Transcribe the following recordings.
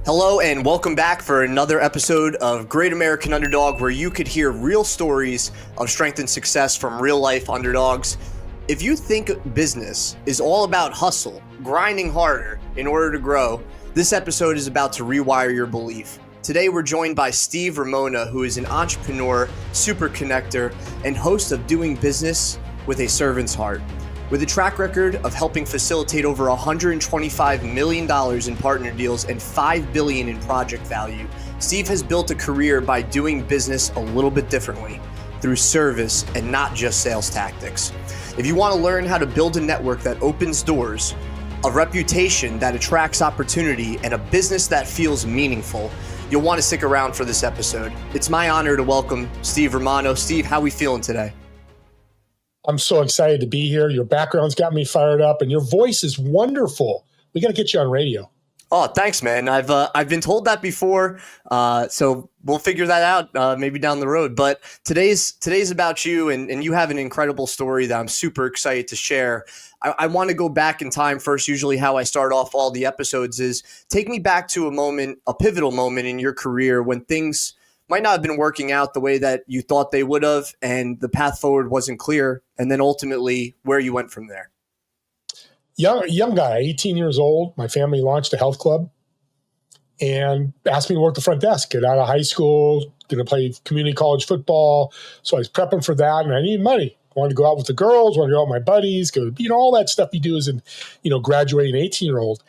Hello and welcome back for another episode of Great American Underdog, where you could hear real stories of strength and success from real life underdogs. If you think business is all about hustle, grinding harder in order to grow, this episode is about to rewire your belief. Today we're joined by Steve Ramona, who is an entrepreneur, super connector, and host of Doing Business with a Servant's Heart. With a track record of helping facilitate over $125 million in partner deals and $5 billion in project value, Steve has built a career by doing business a little bit differently, through service and not just sales tactics. If you want to learn how to build a network that opens doors, a reputation that attracts opportunity, and a business that feels meaningful, you'll want to stick around for this episode. It's my honor to welcome Steve Ramona. Steve, how are we feeling today? I'm so excited to be here. Your background's got me fired up, and your voice is wonderful. We got to get you on radio. Oh, thanks, man. I've been told that before, so we'll figure that out maybe down the road. But today's about you, and you have an incredible story that I'm super excited to share. I want to go back in time first. Usually how I start off all the episodes is take me back to a pivotal moment in your career when things might not have been working out the way that you thought they would have, and the path forward wasn't clear, and then ultimately where you went from there. Young guy, 18 years old. My family launched a health club and asked me to work the front desk. Get out of high school, going to play community college football. So I was prepping for that, and I needed money. I wanted to go out with the girls, wanted to go out with my buddies, all that stuff you do as graduating 18-year-old.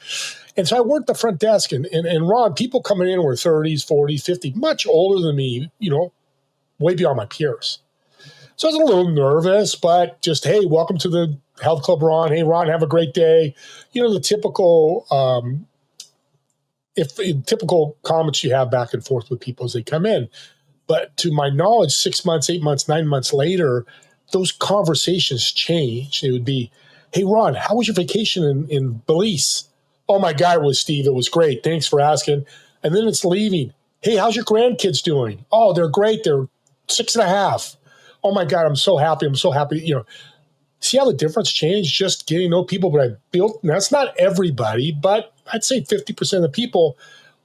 And so I worked the front desk, and Ron, people coming in were 30s, 40s, 50s, much older than me, way beyond my peers. So I was a little nervous, but just, hey, welcome to the health club, Ron. Hey, Ron, have a great day. The typical typical comments you have back and forth with people as they come in. But to my knowledge, 6 months, 8 months, 9 months later, those conversations changed. It would be, hey, Ron, how was your vacation in Belize? Oh my God, it was Steve. It was great. Thanks for asking. And then it's leaving. Hey, how's your grandkids doing? Oh, they're great. They're 6.5. Oh my God, I'm so happy. I'm so happy. See how the difference changed just getting to know people. But I built, and that's not everybody, but I'd say 50% of the people,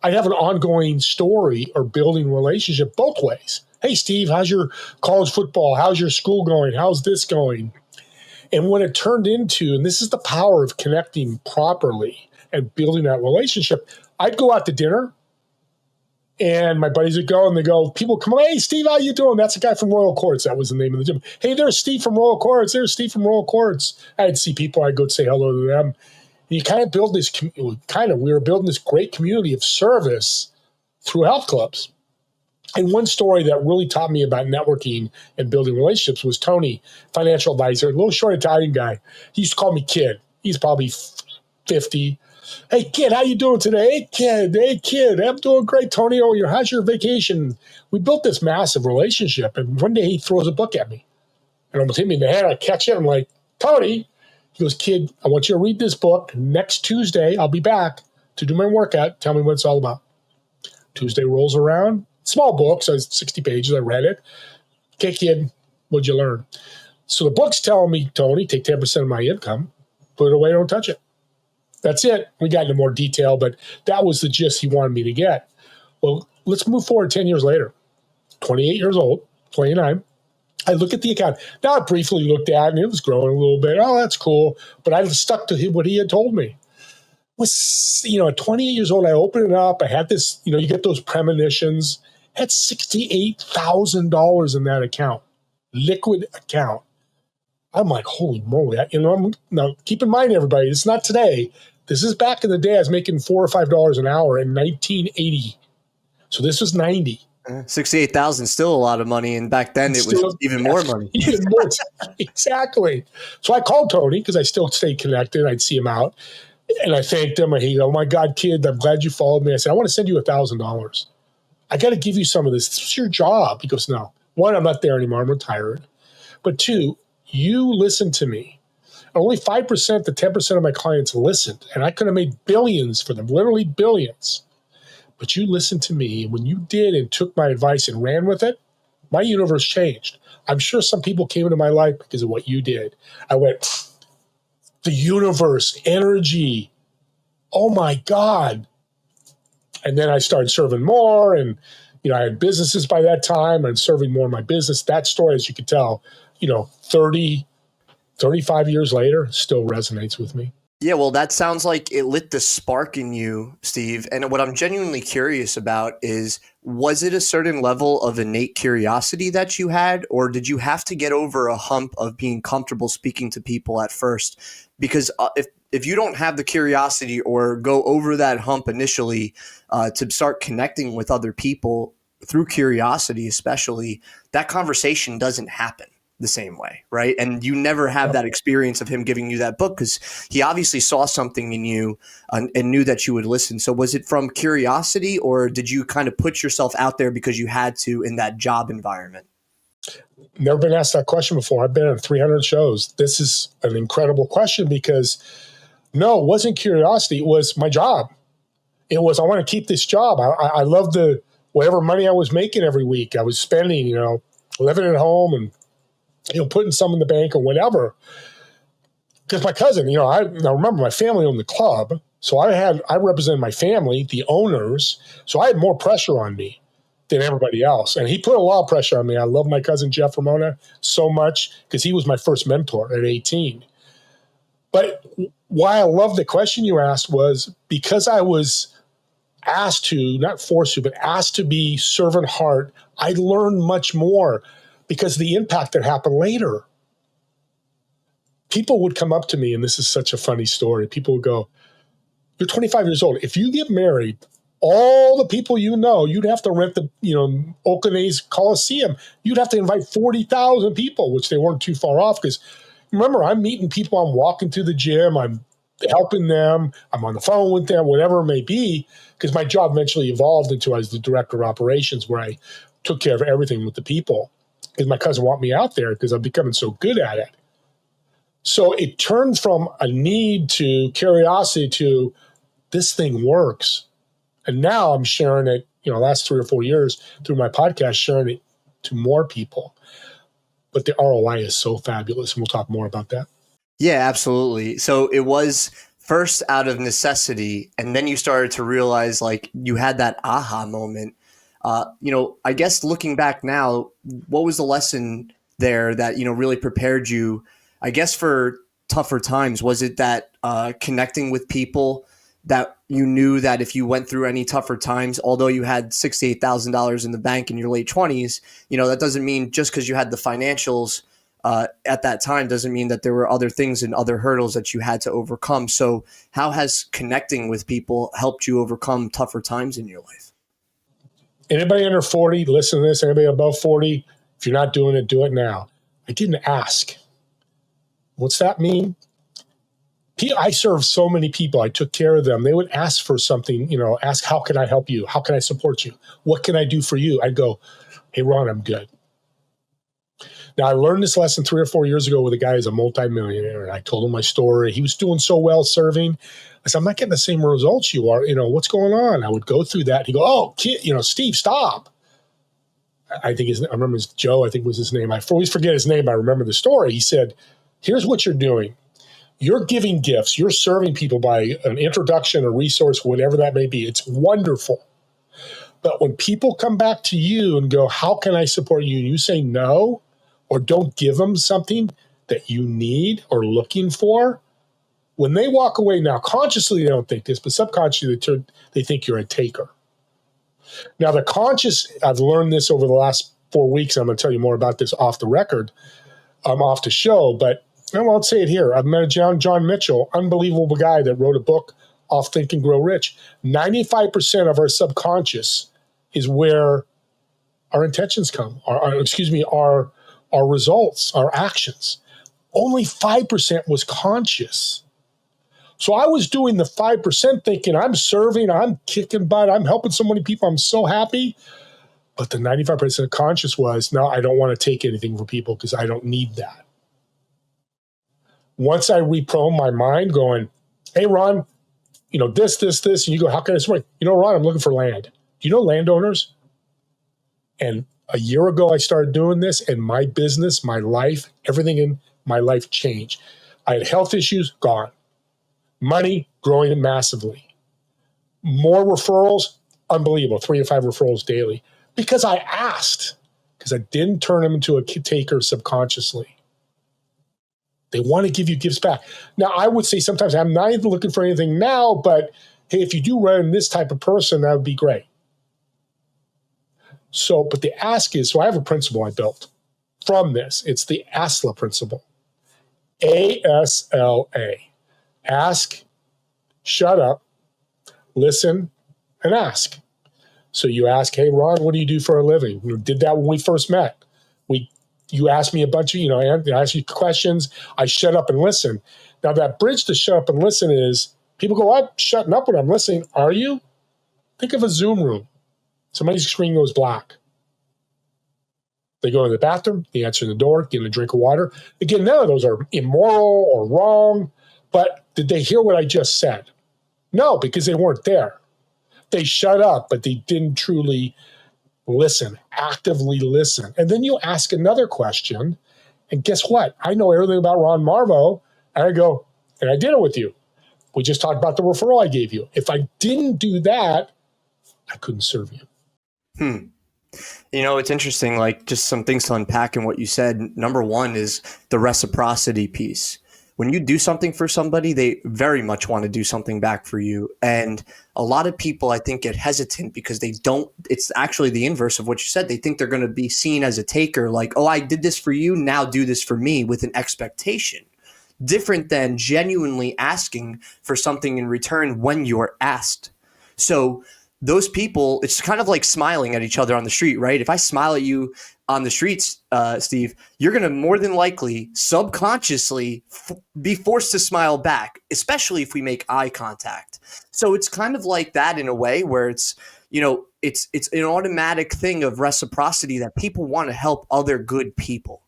I have an ongoing story or building relationship both ways. Hey, Steve, how's your college football? How's your school going? How's this going? And what it turned into, and this is the power of connecting properly and building that relationship, I'd go out to dinner, and my buddies would go, and they go, people come, hey, Steve, how you doing? That's the guy from Royal Courts. That was the name of the gym. Hey, there's Steve from Royal Courts. There's Steve from Royal Courts. I'd see people. I'd go say hello to them. And you kind of build this, we were building this great community of service through health clubs. And one story that really taught me about networking and building relationships was Tony, financial advisor, a little short Italian guy. He used to call me kid. He's probably 50. Hey, kid, how you doing today? Hey, kid, I'm doing great, Tony. Oh, how's your vacation? We built this massive relationship, and one day he throws a book at me. And almost hit me in the head. I catch it. I'm like, Tony. He goes, kid, I want you to read this book. Next Tuesday, I'll be back to do my workout. Tell me what it's all about. Tuesday rolls around. Small book, so it's 60 pages. I read it. Okay, kid, what'd you learn? So the book's telling me, Tony, take 10% of my income, put it away, don't touch it. That's it. We got into more detail, but that was the gist he wanted me to get. Well, let's move forward 10 years later. 28 years old, 29. I look at the account. Now I briefly looked at it, and it was growing a little bit. Oh, that's cool. But I stuck to what he had told me. Was, at 28 years old, I opened it up. I had this, you get those premonitions. Had $68,000 in that account, liquid account. I'm like, holy moly. Now, keep in mind, everybody, it's not today. This is back in the day. I was making $4 or $5 an hour in 1980. So this was 90. 68,000 still a lot of money, and back then it was even more money. Even more, exactly. So I called Tony because I still stayed connected. I'd see him out, and I thanked him. And he goes, "Oh my God, kid, I'm glad you followed me." I said, "I want to send you $1,000. I got to give you some of this. This is your job." He goes, "No. One, I'm not there anymore. I'm retired. But two, you listen to me." Only 5% to 10% of my clients listened, and I could have made billions for them, literally billions. But you listened to me, and when you did and took my advice and ran with it, my universe changed. I'm sure some people came into my life because of what you did. I went, the universe, energy, oh my God. And then I started serving more, and, I had businesses by that time and serving more in my business. That story, as you could tell, 30, 35 years later, still resonates with me. Yeah, well, that sounds like it lit the spark in you, Steve. And what I'm genuinely curious about is, was it a certain level of innate curiosity that you had, or did you have to get over a hump of being comfortable speaking to people at first? Because if you don't have the curiosity or go over that hump initially to start connecting with other people through curiosity, especially, that conversation doesn't happen the same way, right? And you never have that experience of him giving you that book because he obviously saw something in you and knew that you would listen. So was it from curiosity, or did you kind of put yourself out there because you had to in that job environment? Never been asked that question before. I've been on 300 shows. This is an incredible question because no, it wasn't curiosity. It was my job. It was, I want to keep this job. I love the whatever money I was making every week. I was spending, living at home and putting some in the bank or whatever. Because my cousin, I remember my family owned the club. So I represented my family, the owners. So I had more pressure on me than everybody else. And he put a lot of pressure on me. I love my cousin, Steve Ramona, so much because he was my first mentor at 18. But why I love the question you asked was because I was asked to, not forced to, but asked to be servant heart, I learned much more because of the impact that happened later. People would come up to me, and this is such a funny story. People would go, you're 25 years old. If you get married, all the people you'd have to rent the, Oakland A's Coliseum. You'd have to invite 40,000 people, which they weren't too far off because remember, I'm meeting people, I'm walking through the gym, I'm helping them, I'm on the phone with them, whatever it may be, because my job eventually evolved into I was the director of operations where I took care of everything with the people because my cousin wanted me out there because I'm becoming so good at it. So it turned from a need to curiosity to this thing works. And now I'm sharing it, last 3 or 4 years through my podcast, sharing it to more people. But the ROI is so fabulous. And we'll talk more about that. Yeah, absolutely. So it was first out of necessity, and then you started to realize like you had that aha moment. I guess looking back now, what was the lesson there that, really prepared you, I guess, for tougher times? Was it that connecting with people that you knew that if you went through any tougher times, although you had $68,000 in the bank in your late 20s, that doesn't mean just because you had the financials at that time doesn't mean that there were other things and other hurdles that you had to overcome. So how has connecting with people helped you overcome tougher times in your life? Anybody under 40, listen to this. Anybody above 40, if you're not doing it, do it now. I didn't ask. What's that mean? I served so many people. I took care of them. They would ask for something, ask, how can I help you? How can I support you? What can I do for you? I'd go, hey, Ron, I'm good. Now, I learned this lesson 3 or 4 years ago with a guy who's a multimillionaire, and I told him my story. He was doing so well serving. I said, I'm not getting the same results you are. What's going on? I would go through that. He'd go, oh, kid, Steve, stop. I remember his Joe, I think was his name. I always forget his name. I remember the story. He said, here's what you're doing. You're giving gifts. You're serving people by an introduction, a resource, whatever that may be. It's wonderful. But when people come back to you and go, how can I support you? And you say no, or don't give them something that you need or looking for, when they walk away now, consciously they don't think this, but subconsciously they think you're a taker. Now the conscious, I've learned this over the last 4 weeks. I'm going to tell you more about this off the record. I'm off the show, but I'll say it here. I've met John Mitchell, unbelievable guy that wrote a book, Off Think and Grow Rich. 95% of our subconscious is where our intentions come, our results, our actions. Only 5% was conscious. So I was doing the 5% thinking I'm serving, I'm kicking butt, I'm helping so many people, I'm so happy. But the 95% conscious was, no, I don't want to take anything from people because I don't need that. Once I reprogram my mind going, hey, Ron, this, and you go, how can I support? Ron, I'm looking for land. Do you know landowners? And a year ago, I started doing this, and my business, my life, everything in my life changed. I had health issues, gone. Money, growing massively. More referrals, Unbelievable. 3 to 5 referrals daily because I asked, because I didn't turn them into a taker subconsciously. They want to give you gifts back. Now, I would say sometimes I'm not even looking for anything now, but hey, if you do run this type of person, that would be great. So, but the ask is, so I have a principle I built from this. It's the ASLA principle. A-S-L-A. Ask, shut up, listen, and ask. So you ask, hey, Ron, what do you do for a living? We did that when we first met. You asked me a bunch of, I asked you questions. I shut up and listen. Now that bridge to shut up and listen is, people go, I'm shutting up when I'm listening. Are you? Think of a Zoom room. Somebody's screen goes black. They go to the bathroom, they answer the door, get a drink of water. Again, none of those are immoral or wrong, but did they hear what I just said? No, because they weren't there. They shut up, but they didn't truly listen, actively listen. And then you ask another question, and guess what? I know everything about Ron Marvo, and I go, and I did it with you. We just talked about the referral I gave you. If I didn't do that, I couldn't serve you. It's interesting, like just some things to unpack in what you said. Number one is the reciprocity piece. When you do something for somebody, they very much want to do something back for you. And a lot of people, I think, get hesitant because they don't, it's actually the inverse of what you said. They think they're going to be seen as a taker, like, oh, I did this for you, now do this for me, with an expectation. Different than genuinely asking for something in return when you're asked. So those people, it's kind of like smiling at each other on the street, right? If I smile at you on the streets, Steve, you're going to more than likely subconsciously be forced to smile back, especially if we make eye contact. So it's kind of like that in a way where it's an automatic thing of reciprocity that people want to help other good people.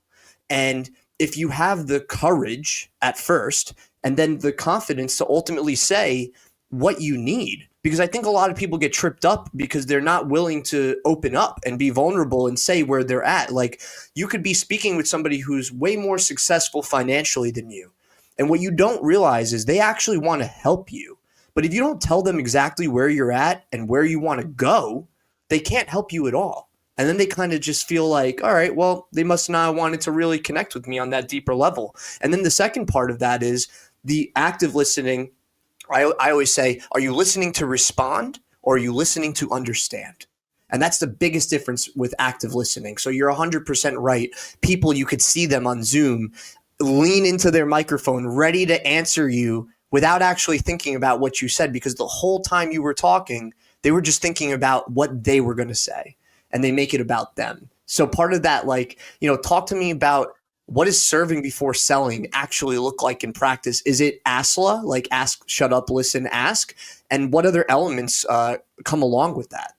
And if you have the courage at first and then the confidence to ultimately say what you need, because I think a lot of people get tripped up because they're not willing to open up and be vulnerable and say where they're at. Like, you could be speaking with somebody who's way more successful financially than you. And what you don't realize is they actually want to help you. But if you don't tell them exactly where you're at and where you want to go, they can't help you at all. And then they kind of just feel like, all right, well, they must not have wanted to really connect with me on that deeper level. And then the second part of that is the active listening. I always say, are you listening to respond or are you listening to understand? And that's the biggest difference with active listening. So you're 100% right. People, you could see them on Zoom lean into their microphone, ready to answer you without actually thinking about what you said, because the whole time you were talking, they were just thinking about what they were going to say, and they make it about them. So part of that, talk to me about, what does serving before selling actually look like in practice? Is it ASLA, like ask, shut up, listen, ask? And what other elements come along with that?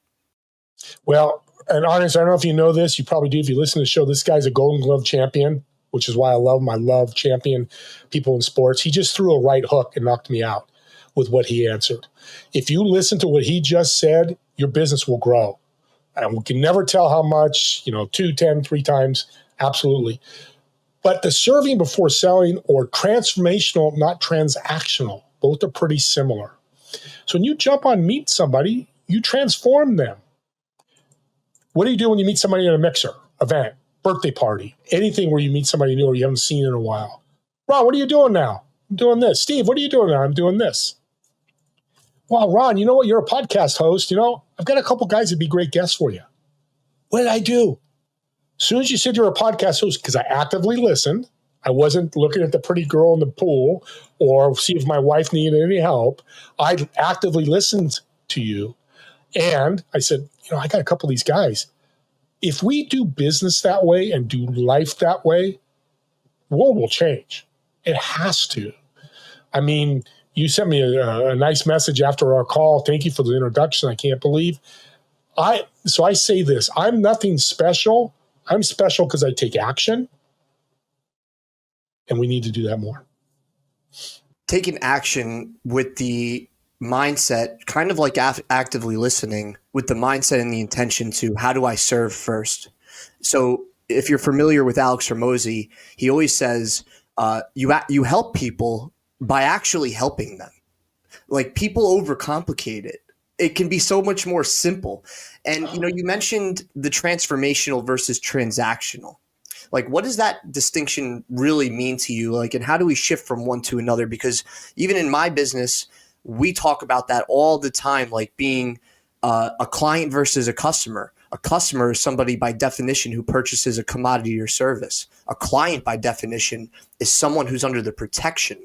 Well, and honest, I don't know if you know this. You probably do if you listen to the show. This guy's a Golden Glove champion, which is why I love him. I love champion people in sports. He just threw a right hook and knocked me out with what he answered. If you listen to what he just said, your business will grow. And we can never tell how much, 2, 10, 3 times. Absolutely. But the serving before selling, or transformational, not transactional, both are pretty similar. So when you jump on meet somebody, you transform them. What do you do when you meet somebody at a mixer, event, birthday party, anything where you meet somebody new or you haven't seen in a while? Ron, what are you doing now? I'm doing this. Steve, what are you doing now? I'm doing this. Well, Ron, you know what? You're a podcast host. I've got a couple guys that'd be great guests for you. What did I do? As soon as you said you're a podcast host, because I actively listened, I wasn't looking at the pretty girl in the pool or see if my wife needed any help. I actively listened to you. And I said, I got a couple of these guys. If we do business that way and do life that way, world will change. It has to. I mean, you sent me a nice message after our call. Thank you for the introduction. I can't believe. So I say this, I'm nothing special. I'm special because I take action, and we need to do that more. Taking action with the mindset, kind of like actively listening, with the mindset and the intention to, how do I serve first? So if you're familiar with Alex Hormozy, he always says, you help people by actually helping them. Like, people overcomplicate it. it can be so much more simple. And, you mentioned the transformational versus transactional. Like, what does that distinction really mean to you? Like, and how do we shift from one to another? Because even in my business, we talk about that all the time, like being a client versus a customer. A customer is somebody by definition who purchases a commodity or service. A client by definition is someone who's under the protection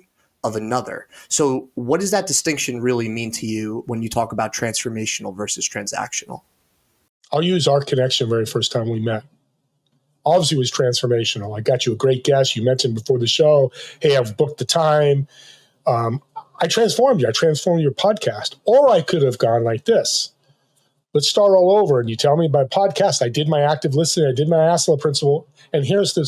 of another. So what does that distinction really mean to you when you talk about transformational versus transactional? I'll use our connection very first time we met. Obviously, it was transformational. I got you a great guest. You mentioned before the show, hey, I've booked the time. I transformed you. I transformed your podcast. Or I could have gone like this. Let's start all over. And you tell me about podcast. I did my active listening. I did my ASLA Principle. And here's the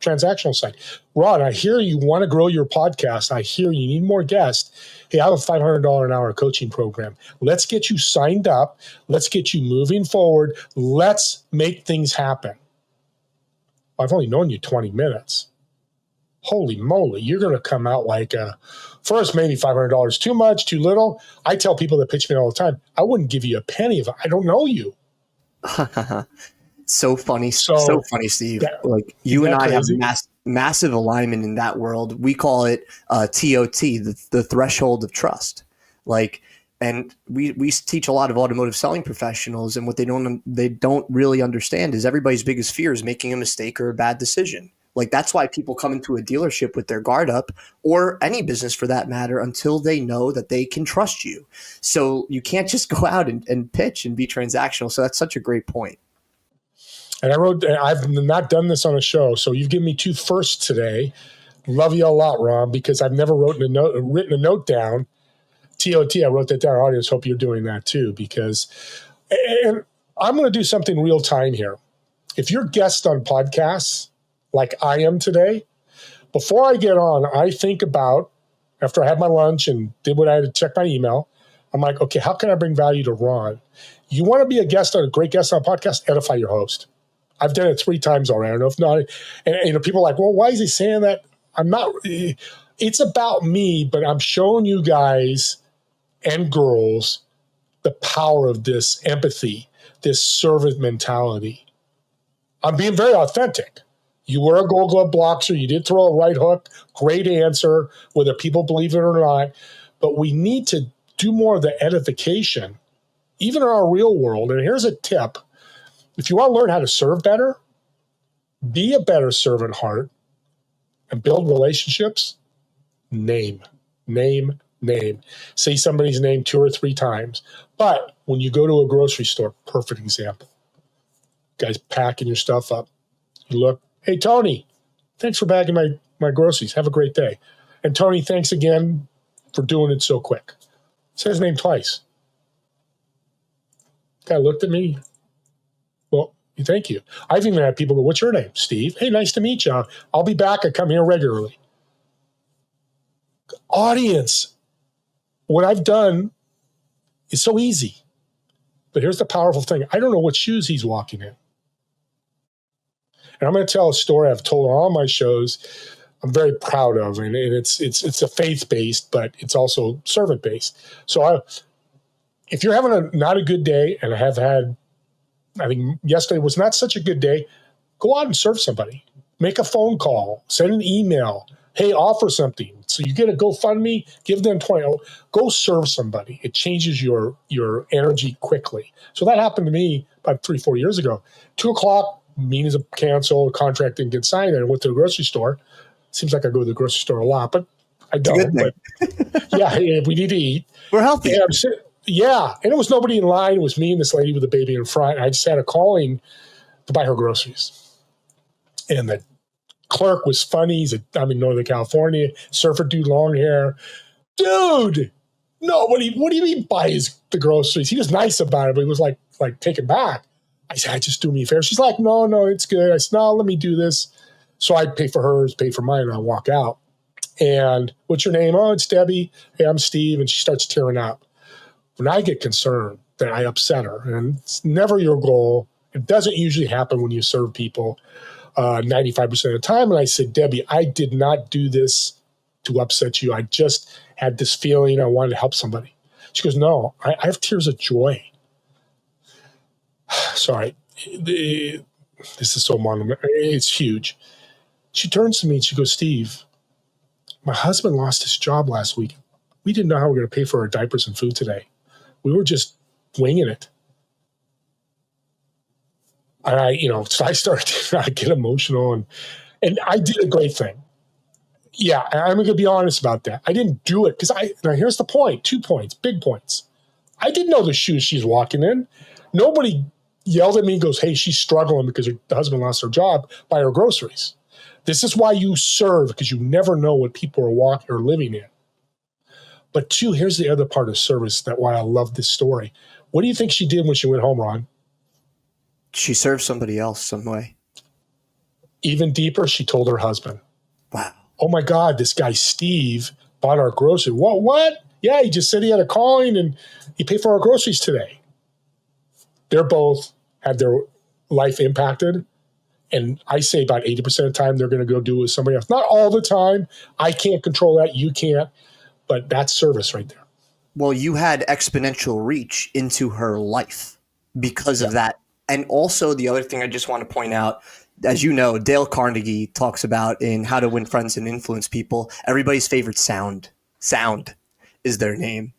transactional side. Ron, I hear you want to grow your podcast. I hear you need more guests. Hey, I have a $500 an hour coaching program. Let's get you signed up. Let's get you moving forward. Let's make things happen. I've only known you 20 minutes. Holy moly, you're going to come out like first, maybe $500 too much, too little. I tell people that pitch me all the time, I wouldn't give you a penny if I don't know you. So funny, so funny, Steve. Like you and I crazy? Have massive alignment in that world. We call it TOT, the threshold of trust. Like, and we teach a lot of automotive selling professionals, and what they don't really understand is everybody's biggest fear is making a mistake or a bad decision. Like that's why people come into a dealership with their guard up, or any business for that matter, until they know that they can trust you. So you can't just go out and pitch and be transactional. So that's such a great point. And I've not done this on a show, so you've given me 2 firsts today. Love you a lot, Ron, because I've never written a note down. TOT, I wrote that down. Our audience, hope you're doing that too, because, and I'm going to do something real time here. If you're guest on podcasts like I am today, before I get on, I think about, after I had my lunch and did what I had to check my email, I'm like, okay, how can I bring value to Ron? You want to be a great guest on a podcast, edify your host. I've done it 3 times already. I don't know if not. And people are like, well, why is he saying that? I'm not. It's about me, but I'm showing you guys and girls the power of this empathy, this servant mentality. I'm being very authentic. You were a Gold Glove boxer. You did throw a right hook. Great answer, whether people believe it or not. But we need to do more of the edification, even in our real world. And here's a tip. If you want to learn how to serve better, be a better servant heart, and build relationships, name. Say somebody's name 2 or 3 times. But when you go to a grocery store, perfect example. Guys packing your stuff up. You look, hey, Tony, thanks for bagging my groceries. Have a great day. And Tony, thanks again for doing it so quick. Say his name twice. Guy looked at me. Well, thank you. I've even had people go, what's your name? Steve. Hey, nice to meet you. I'll be back. I come here regularly. Audience, what I've done is so easy. But here's the powerful thing. I don't know what shoes he's walking in. And I'm going to tell a story I've told on all my shows I'm very proud of. And it's a faith-based, but it's also servant-based. So if you're having not a good day, and I think yesterday was not such a good day, go out and serve somebody. Make a phone call. Send an email. Hey, offer something. So you get a GoFundMe, give them 20. Go serve somebody. It changes your energy quickly. So that happened to me about 3-4 years ago. 2:00, meetings cancel, contract didn't get signed, and I went to the grocery store. Seems like I go to the grocery store a lot, but I don't. But yeah, we need to eat. We're healthy. And and it was nobody in line. It was me and this lady with a baby in front. I just had a calling to buy her groceries. And the clerk was funny. I'm in Northern California, surfer dude, long hair. Dude, nobody, what do you mean buy the groceries? He was nice about it, but he was like taken back. I said, just do me a favor. She's like, no, it's good. I said, no, let me do this. So I pay for hers, pay for mine, and I walk out. And what's your name? Oh, it's Debbie. Hey, I'm Steve. And she starts tearing up. When I get concerned that I upset her, and it's never your goal, it doesn't usually happen when you serve people 95% of the time. And I said, Debbie, I did not do this to upset you. I just had this feeling I wanted to help somebody. She goes, no, I have tears of joy. Sorry. This is so monumental. It's huge. She turns to me and she goes, Steve, my husband lost his job last week. We didn't know how we were going to pay for our diapers and food today. We were just winging it. And so I started, get emotional and I did a great thing. Yeah, I'm going to be honest about that. I didn't do it because now here's the point, 2 points, big points. I didn't know the shoes she's walking in. Nobody yelled at me and goes, hey, she's struggling because her husband lost her job, buy her groceries. This is why you serve, because you never know what people are walking or living in. But 2, here's the other part of service that why I love this story. What do you think she did when she went home, Ron? She served somebody else some way. Even deeper, she told her husband. Wow. Oh my God, this guy Steve bought our groceries. What? Yeah, he just said he had a calling and he paid for our groceries today. They're both had their life impacted. And I say about 80% of the time they're going to go do it with somebody else. Not all the time. I can't control that. You can't. But that's service right there. Well, you had exponential reach into her life because of that. And also the other thing I just want to point out, as you know, Dale Carnegie talks about in How to Win Friends and Influence People, everybody's favorite sound is their name.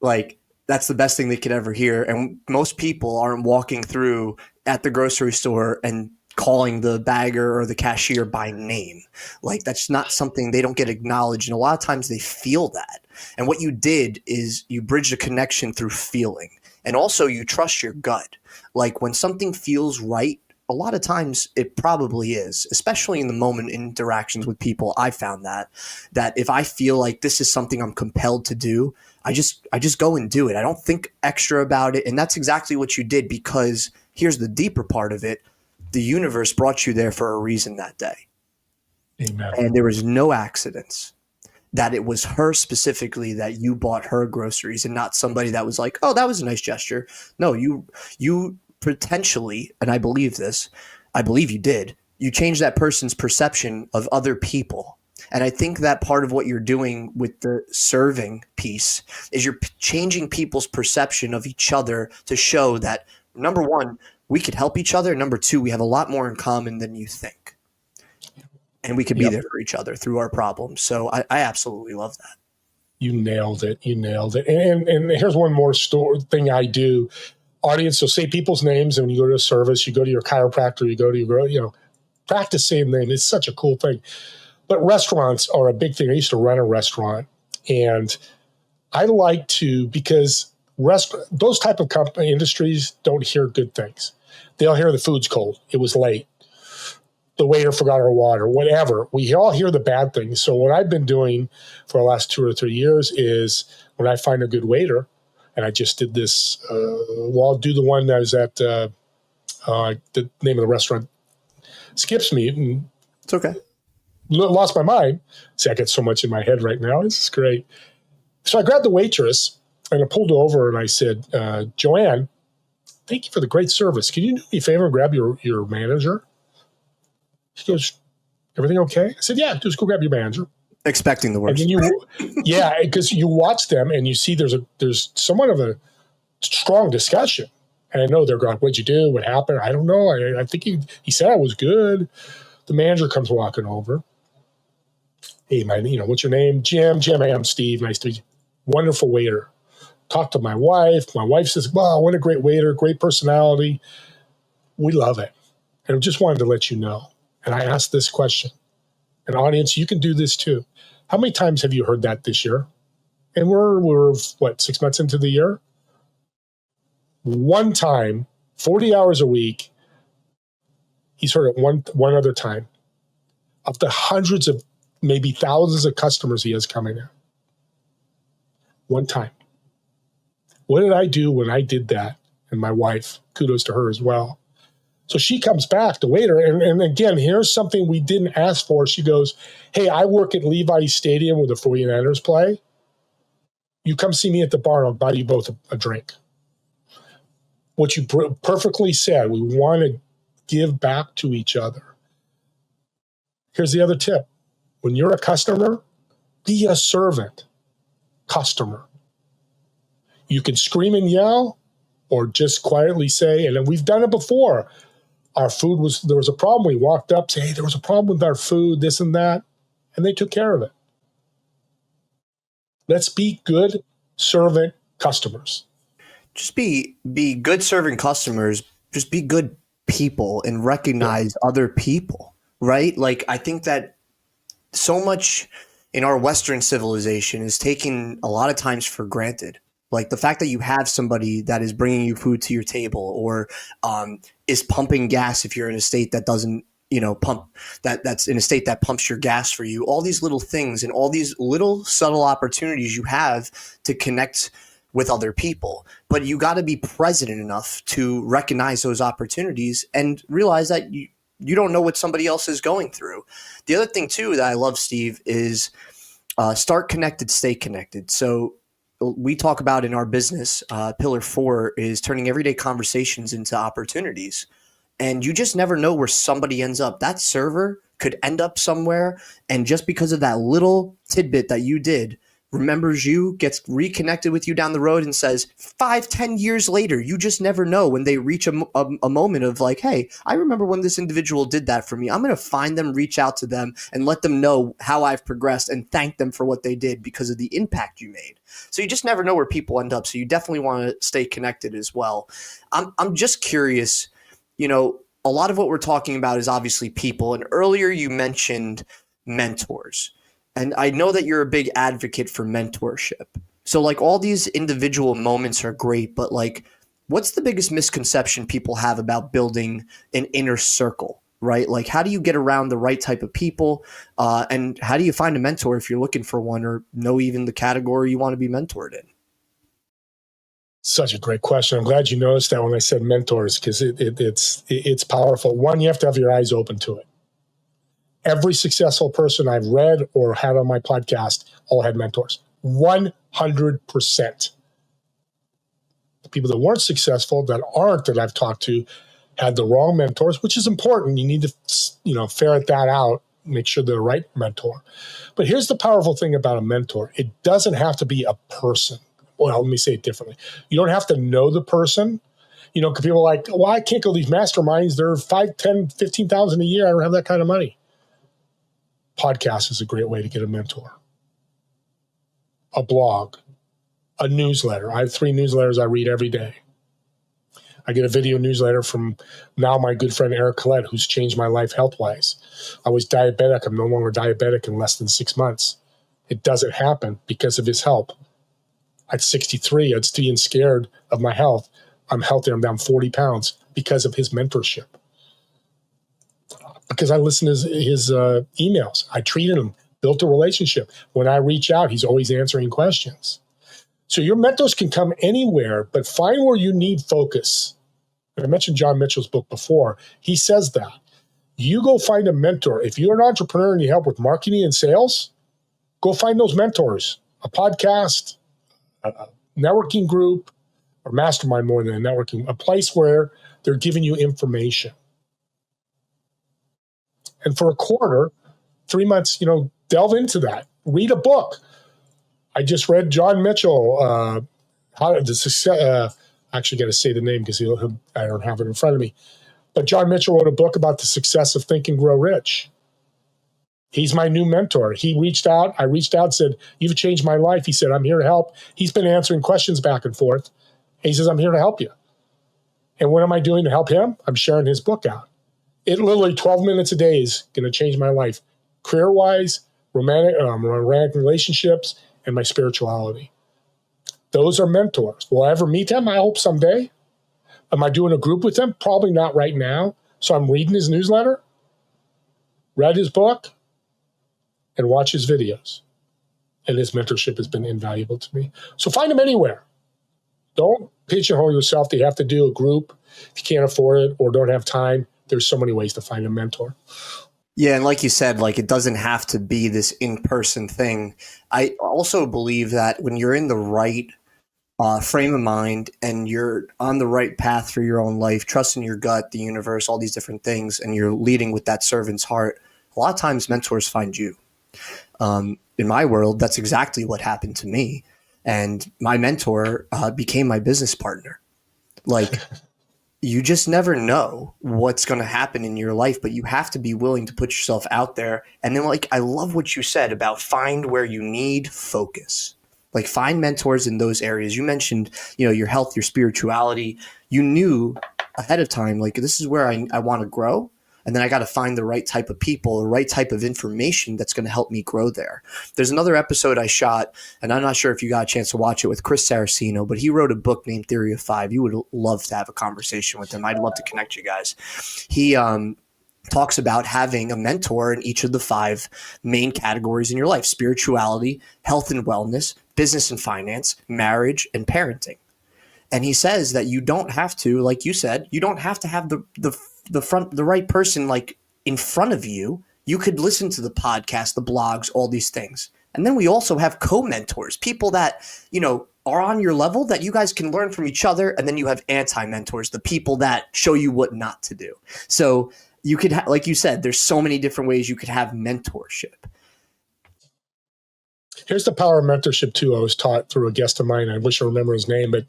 Like, that's the best thing they could ever hear. And most people aren't walking through at the grocery store and calling the bagger or the cashier by name. Like, that's not something, they don't get acknowledged. And a lot of times they feel that. And what you did is you bridged a connection through feeling. And also you trust your gut. Like, when something feels right, a lot of times it probably is, especially in the moment interactions with people. I found that if I feel like this is something I'm compelled to do, I just go and do it. I don't think extra about it. And that's exactly what you did, because here's the deeper part of it. The universe brought you there for a reason that day. Amen. And there was no accidents. That it was her specifically that you bought her groceries and not somebody that was like, oh, that was a nice gesture. No, you potentially, and I believe you did, you changed that person's perception of other people. And I think that part of what you're doing with the serving piece is you're changing people's perception of each other to show that, number one, we could help each other. Number two, we have a lot more in common than you think. And we could be there for each other through our problems. So I absolutely love that. You nailed it. And here's one more thing I do. Audience, so say people's names, and when you go to a service, you go to your chiropractor, you go to your, practice saying name. It's such a cool thing. But restaurants are a big thing. I used to run a restaurant, and I like to, because those type of industries don't hear good things. They'll hear the food's cold. It was late. The waiter forgot our water, whatever. We all hear the bad things. So what I've been doing for the last 2 or 3 years is when I find a good waiter, and I just did this, I'll do the one that was at the name of the restaurant skips me. And it's okay. Lost my mind. See, I get so much in my head right now. This is great. So I grabbed the waitress and I pulled her over and I said, Joanne, thank you for the great service. Can you do me a favor and grab your manager? She goes, everything okay? I said, yeah, just go grab your manager. Expecting the worst. And then because you watch them and you see there's somewhat of a strong discussion. And I know they're going, what'd you do? What happened? I don't know. I think he said I was good. The manager comes walking over. Hey, what's your name? Jim. Jim, hey, I'm Steve. Nice to meet you. Wonderful waiter. Talked to my wife. My wife says, wow, what a great waiter. Great personality. We love it. And I just wanted to let you know. And I asked this question. And audience, you can do this too. How many times have you heard that this year? And we're 6 months into the year? One time, 40 hours a week, he's heard it one other time. Of the hundreds of, maybe thousands of customers he has coming in. One time. What did I do when I did that? And my wife, kudos to her as well. So she comes back, the waiter, and again, here's something we didn't ask for. She goes, hey, I work at Levi's Stadium where the 49ers play. You come see me at the bar, and I'll buy you both a drink. What you perfectly said, we want to give back to each other. Here's the other tip. When you're a customer, be a servant customer. You can scream and yell or just quietly say, and we've done it before. There was a problem. We walked up, say, hey, there was a problem with our food, this and that, and they took care of it. Let's be good servant customers. Just be good serving customers. Just be good people and recognize other people, right? Like, I think that so much in our Western civilization is taken a lot of times for granted. Like the fact that you have somebody that is bringing you food to your table, or is pumping gas if you're in a state that doesn't, that's in a state that pumps your gas for you. All these little things and all these little subtle opportunities you have to connect with other people. But you got to be present enough to recognize those opportunities and realize that you don't know what somebody else is going through. The other thing too that I love, Steve, is start connected, stay connected. So we talk about in our business, pillar 4 is turning everyday conversations into opportunities. And you just never know where somebody ends up. That server could end up somewhere, and just because of that little tidbit that you did, remembers you, gets reconnected with you down the road and says 5-10 years later, you just never know when they reach a moment of like, hey, I remember when this individual did that for me. I'm going to find them, reach out to them, and let them know how I've progressed and thank them for what they did because of the impact you made. So you just never know where people end up. So you definitely want to stay connected as well. I'm just curious, a lot of what we're talking about is obviously people. And earlier you mentioned mentors. And I know that you're a big advocate for mentorship. So like all these individual moments are great, but like what's the biggest misconception people have about building an inner circle, right? Like how do you get around the right type of people? And how do you find a mentor if you're looking for one, or know even the category you want to be mentored in? Such a great question. I'm glad you noticed that when I said mentors, because it's powerful. One, you have to have your eyes open to it. Every successful person I've read or had on my podcast all had mentors. 100%. The people that weren't successful, that I've talked to, had the wrong mentors, which is important. You need to, ferret that out, make sure they're the right mentor. But here's the powerful thing about a mentor. It doesn't have to be a person. Well, let me say it differently. You don't have to know the person. Because people are like, well, I can't go to these masterminds. They're 5, 10, 15,000 a year. I don't have that kind of money. Podcast is a great way to get a mentor. A blog, a newsletter. I have 3 newsletters I read every day. I get a video newsletter from now my good friend Eric Collette, who's changed my life health-wise. I was diabetic. I'm no longer diabetic in less than 6 months. It doesn't happen because of his help. At 63, I'd still being scared of my health. I'm healthy. I'm down 40 pounds because of his mentorship. Because I listen to his emails. I treated him, built a relationship. When I reach out, he's always answering questions. So your mentors can come anywhere, but find where you need focus. And I mentioned John Mitchell's book before. He says that. You go find a mentor. If you're an entrepreneur and you help with marketing and sales, go find those mentors. A podcast, a networking group, or mastermind more than a networking, a place where they're giving you information. And for a quarter, 3 months, delve into that. Read a book. I just read John Mitchell, how the success. I actually got to say the name because I don't have it in front of me. But John Mitchell wrote a book about the success of Think and Grow Rich. He's my new mentor. He reached out. I reached out, said, "You've changed my life." He said, "I'm here to help." He's been answering questions back and forth. And he says, "I'm here to help you." And what am I doing to help him? I'm sharing his book out. It literally 12 minutes a day is going to change my life, career-wise, romantic relationships, and my spirituality. Those are mentors. Will I ever meet them? I hope someday. Am I doing a group with them? Probably not right now. So I'm reading his newsletter, read his book, and watch his videos. And his mentorship has been invaluable to me. So find him anywhere. Don't pigeonhole yourself that you have to do a group if you can't afford it or don't have time. There's so many ways to find a mentor. Yeah, and like you said, like it doesn't have to be this in-person thing. I also believe that when you're in the right frame of mind and you're on the right path for your own life, trusting your gut, the universe, all these different things, and you're leading with that servant's heart, a lot of times mentors find you. In my world, that's exactly what happened to me. and my mentor became my business partner. Like, you just never know what's going to happen in your life, but you have to be willing to put yourself out there. And then, like, I love what you said about find where you need focus. Like, find mentors in those areas. You mentioned, your health, your spirituality. You knew ahead of time, like, this is where I want to grow. And then I got to find the right type of people, the right type of information that's going to help me grow there. There's another episode I shot, and I'm not sure if you got a chance to watch it, with Chris Saraceno, but he wrote a book named Theory of Five. You would love to have a conversation with him. I'd love to connect you guys. He talks about having a mentor in each of the 5 main categories in your life: spirituality, health and wellness, business and finance, marriage, and parenting. And he says that you don't have to, like you said, you don't have to have the right person like in front of you. You could listen to the podcast, the blogs, all these things. And then we also have co-mentors, people that, are on your level that you guys can learn from each other. And then you have anti-mentors, the people that show you what not to do. So you could, like you said, there's so many different ways you could have mentorship. Here's the power of mentorship too. I was taught through a guest of mine. I wish I remember his name, but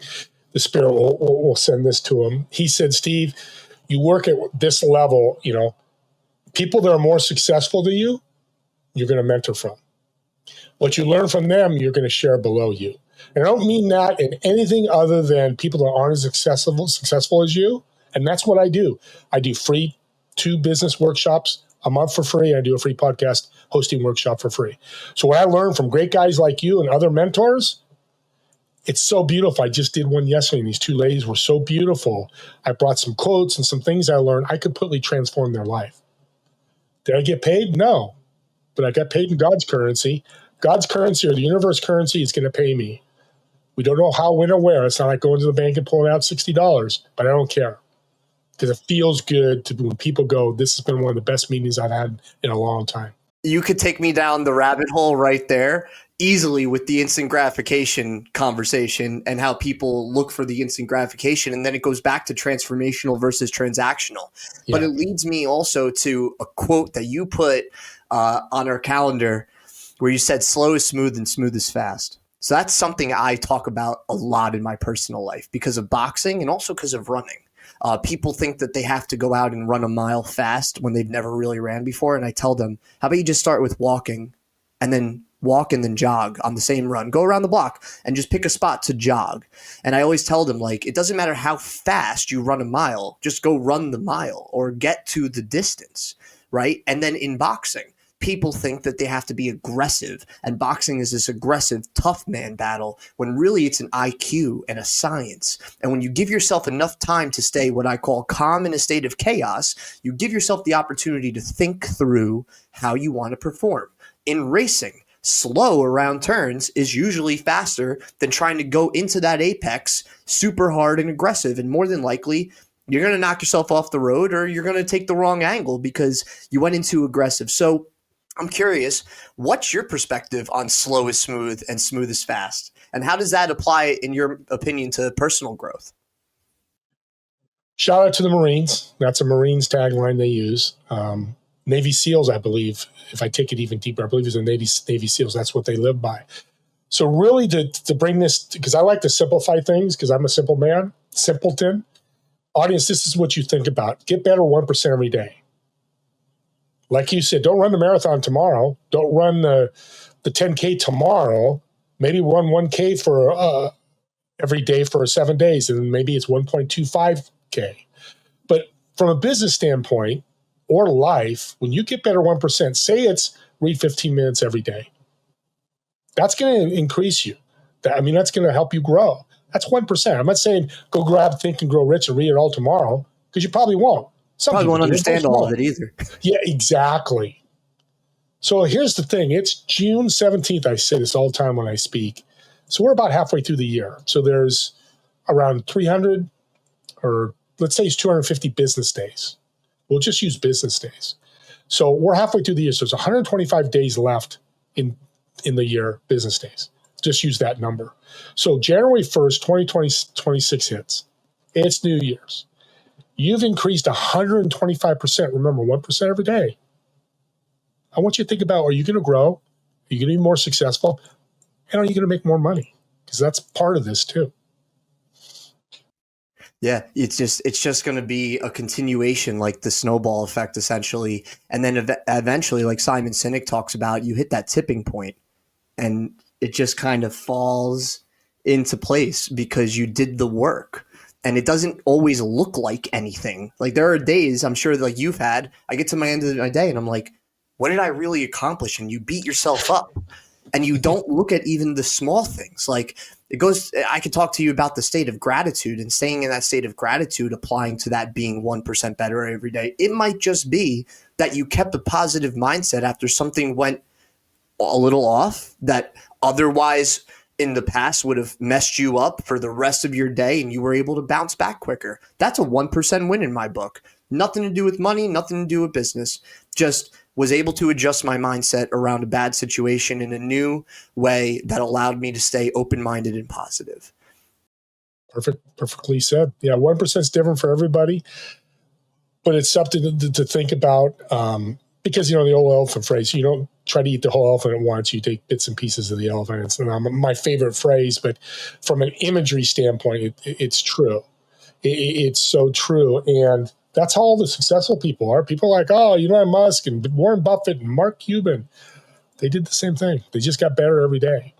the spirit will send this to him. He said, Steve, you work at this level, people that are more successful than you, you're going to mentor from. What you learn from them, you're going to share below you. And I don't mean that in anything other than people that aren't as successful as you. And that's what I do. I do free 2 business workshops a month for free. I do a free podcast hosting workshop for free. So what I learned from great guys like you and other mentors, it's so beautiful. I just did one yesterday, and these 2 ladies were so beautiful. I brought some quotes and some things I learned. I completely transformed their life. Did I get paid? No. But I got paid in God's currency. God's currency, or the universe currency, is going to pay me. We don't know how, when, or where. It's not like going to the bank and pulling out $60, but I don't care. Because it feels good to when people go, this has been one of the best meetings I've had in a long time. You could take me down the rabbit hole right there easily with the instant gratification conversation and how people look for the instant gratification. And then it goes back to transformational versus transactional. Yeah. But it leads me also to a quote that you put on our calendar where you said, slow is smooth and smooth is fast. So that's something I talk about a lot in my personal life because of boxing and also because of running. People think that they have to go out and run a mile fast when they've never really ran before. And I tell them, how about you just start with walking and then walk and then jog on the same run, go around the block and just pick a spot to jog. And I always tell them, like, it doesn't matter how fast you run a mile, just go run the mile or get to the distance, right? And then in boxing, people think that they have to be aggressive, and boxing is this aggressive, tough man battle when really it's an IQ and a science. And when you give yourself enough time to stay what I call calm in a state of chaos, you give yourself the opportunity to think through how you want to perform. In racing, slow around turns is usually faster than trying to go into that apex super hard and aggressive. And more than likely, you're going to knock yourself off the road or you're going to take the wrong angle because you went into aggressive. So I'm curious, what's your perspective on slow is smooth and smooth is fast? And how does that apply, in your opinion, to personal growth? Shout out to the Marines. That's a Marines tagline they use. Navy SEALs, I believe, if I take it even deeper, I believe it's the Navy SEALs. That's what they live by. So really to bring this, because I like to simplify things because I'm a simple man, simpleton. Audience, this is what you think about. Get better 1% every day. Like you said, don't run the marathon tomorrow. Don't run the 10K tomorrow. Maybe run 1K for every day for 7 days, and maybe it's 1.25K. But from a business standpoint or life, when you get better 1%, say it's read 15 minutes every day. That's going to increase you. That's going to help you grow. That's 1%. I'm not saying go grab Think and Grow Rich and read it all tomorrow, because you probably won't. Probably won't understand all of it either. Yeah, exactly. So here's the thing. It's June 17th. I say this all the time when I speak. So we're about halfway through the year. So there's around 300, or let's say it's 250 business days. We'll just use business days. So we're halfway through the year. So there's 125 days left in the year, business days. Just use that number. So January 1st, 2026 hits. It's New Year's. You've increased 125%. Remember, 1% every day. I want you to think about, are you going to grow? Are you going to be more successful? And are you going to make more money? because that's part of this too. Yeah, it's just going to be a continuation, like the snowball effect, essentially. And then eventually, like Simon Sinek talks about, you hit that tipping point and it just kind of falls into place because you did the work. And it doesn't always look like anything. Like there are days, I'm sure, like you've had, I get to my end of my day and I'm like, what did I really accomplish? And you beat yourself up. And you don't look at even the small things. Like I could talk to you about the state of gratitude and staying in that state of gratitude, applying to that being 1% better every day. It might just be that you kept a positive mindset after something went a little off that otherwise in the past would have messed you up for the rest of your day, and you were able to bounce back quicker. That's a 1% win in my book. Nothing to do with money, nothing to do with business. Just was able to adjust my mindset around a bad situation in a new way that allowed me to stay open-minded and positive. Perfectly said. Yeah, 1% is different for everybody, but it's something to think about because, the old elephant phrase, you don't try to eat the whole elephant at once, you take bits and pieces of the elephant. It's not my favorite phrase, but from an imagery standpoint, it's true. It's so true. And that's how all the successful people are. People like, Elon Musk and Warren Buffett and Mark Cuban, they did the same thing. They just got better every day.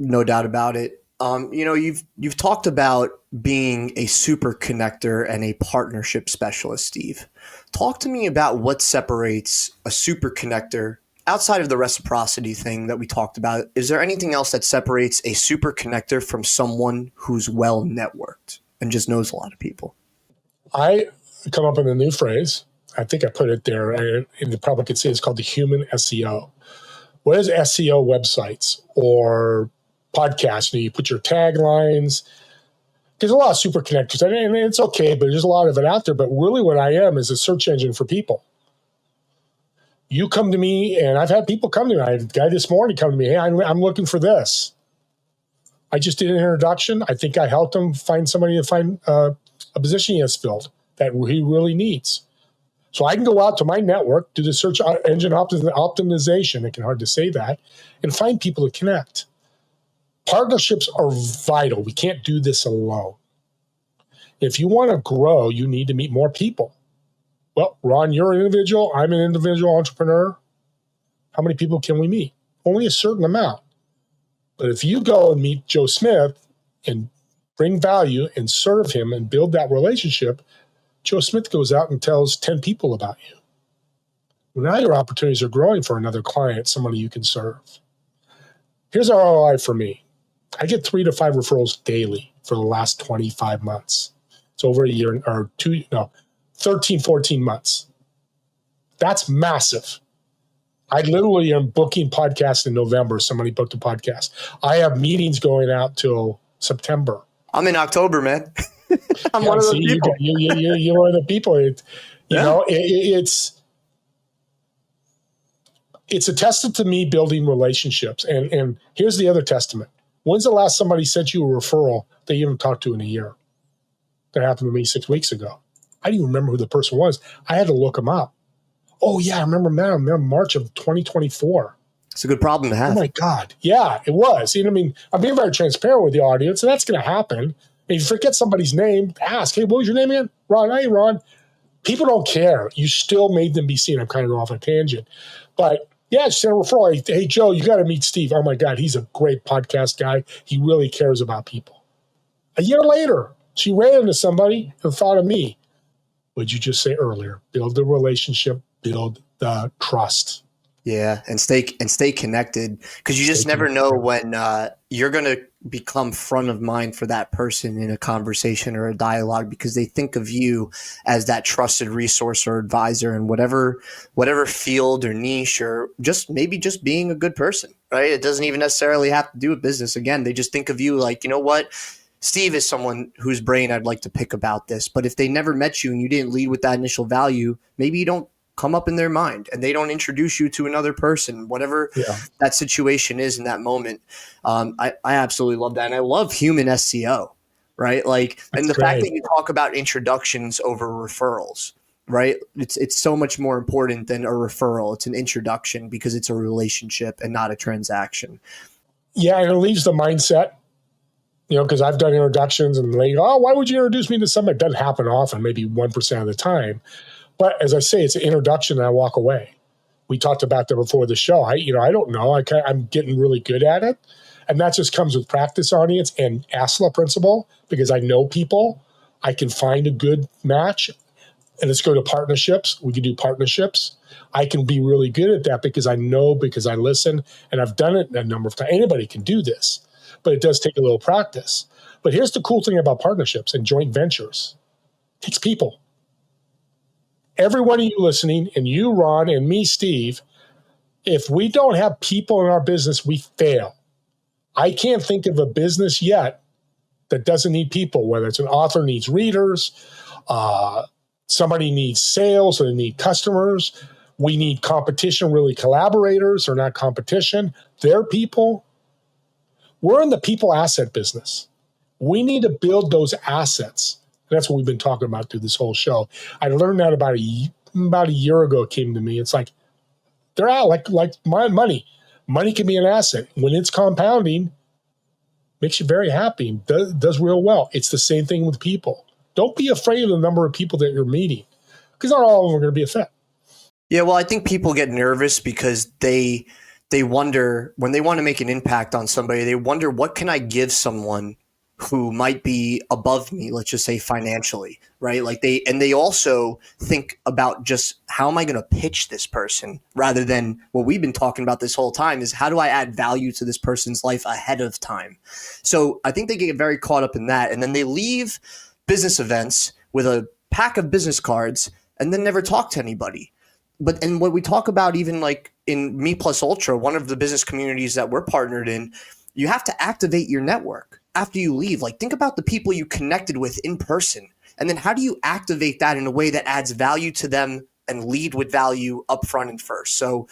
No doubt about it. You've talked about being a super connector and a partnership specialist, Steve. Talk to me about what separates a super connector outside of the reciprocity thing that we talked about. Is there anything else that separates a super connector from someone who's well networked and just knows a lot of people? I come up with a new phrase. I think I put it there, and the public could say it's called the human SEO. What is SEO websites or podcasts? You put your taglines. There's a lot of super connectors, and it's okay, but there's a lot of it out there. But really what I am is a search engine for people. You come to me, and I've had people come to me. I had a guy this morning come to me, hey, I'm looking for this. I just did an introduction. I think I helped him find somebody to find a position he has filled that he really needs. So I can go out to my network, do the search engine optimization, it can hard to say that, and find people to connect. Partnerships are vital. We can't do this alone. If you want to grow, you need to meet more people. Well, Ron, you're an individual. I'm an individual entrepreneur. How many people can we meet? Only a certain amount. But if you go and meet Joe Smith and bring value and serve him and build that relationship, Joe Smith goes out and tells 10 people about you. Well, now your opportunities are growing for another client, somebody you can serve. Here's ROI for me. I get 3 to 5 referrals daily for the last 25 months. It's over a year or 13, 14 months. That's massive. I literally am booking podcasts in November. Somebody booked a podcast. I have meetings going out till September. I'm in October, man. I'm one of those people. You're one of the people. It's a testament to me building relationships. And here's the other testament. When's the last somebody sent you a referral that you haven't talked to in a year? That happened to me 6 weeks ago. I didn't even remember who the person was. I had to look them up. Oh, yeah, I remember now. I remember March of 2024. It's a good problem to have. Oh, my God. Yeah, it was. I'm being very transparent with the audience, and that's going to happen. And if you forget somebody's name, ask, hey, what was your name again? Ron. Hey, Ron. People don't care. You still made them be seen. I'm kind of off a tangent. But, yeah, just send a referral. Hey, Joe, you got to meet Steve. Oh, my God, he's a great podcast guy. He really cares about people. A year later, she ran into somebody and thought of me. What did you just say earlier? Build the relationship, build the trust. Yeah, and stay connected, because you just never know when you're going to become front of mind for that person in a conversation or a dialogue, because they think of you as that trusted resource or advisor in whatever field or niche, or maybe just being a good person, right? It doesn't even necessarily have to do with business. Again, they just think of you like, you know what? Steve is someone whose brain I'd like to pick about this. But if they never met you and you didn't lead with that initial value, maybe you don't come up in their mind and they don't introduce you to another person, whatever that situation is in that moment. I absolutely love that. And I love human SEO, right? And the fact that you talk about introductions over referrals, right? It's so much more important than a referral. It's an introduction because it's a relationship and not a transaction. Yeah, and it leaves the mindset. because I've done introductions and they go, oh, why would you introduce me to somebody? It doesn't happen often, maybe 1% of the time. But as I say, it's an introduction and I walk away. We talked about that before the show. I don't know. I'm getting really good at it. And that just comes with practice, audience, and ASLA Principle, because I know people. I can find a good match. And let's go to partnerships. We can do partnerships. I can be really good at that because I know, because I listen, and I've done it a number of times. Anybody can do this, but it does take a little practice. But here's the cool thing about partnerships and joint ventures. It takes people. Every one of you listening, and you, Ron, and me, Steve, if we don't have people in our business, we fail. I can't think of a business yet that doesn't need people, whether it's an author needs readers, somebody needs sales, or they need customers. We need competition, really collaborators, or not competition. They're people. We're in the people asset business. We need to build those assets. That's what we've been talking about through this whole show. I learned that about a year ago. It came to me. It's like they're out like my money. Money can be an asset. When it's compounding, makes you very happy. Does real well. It's the same thing with people. Don't be afraid of the number of people that you're meeting, because not all of them are going to be a fit. Yeah, well, I think people get nervous because they wonder, when they want to make an impact on somebody, they wonder, what can I give someone who might be above me, let's just say financially, right? Like they also think about just, how am I going to pitch this person, rather than what we've been talking about this whole time is, how do I add value to this person's life ahead of time? So I think they get very caught up in that. And then they leave business events with a pack of business cards and then never talk to anybody. And what we talk about, even like in Me Plus Ultra, one of the business communities that we're partnered in, you have to activate your network after you leave. Like, think about the people you connected with in person. And then how do you activate that in a way that adds value to them and lead with value up front and first? So,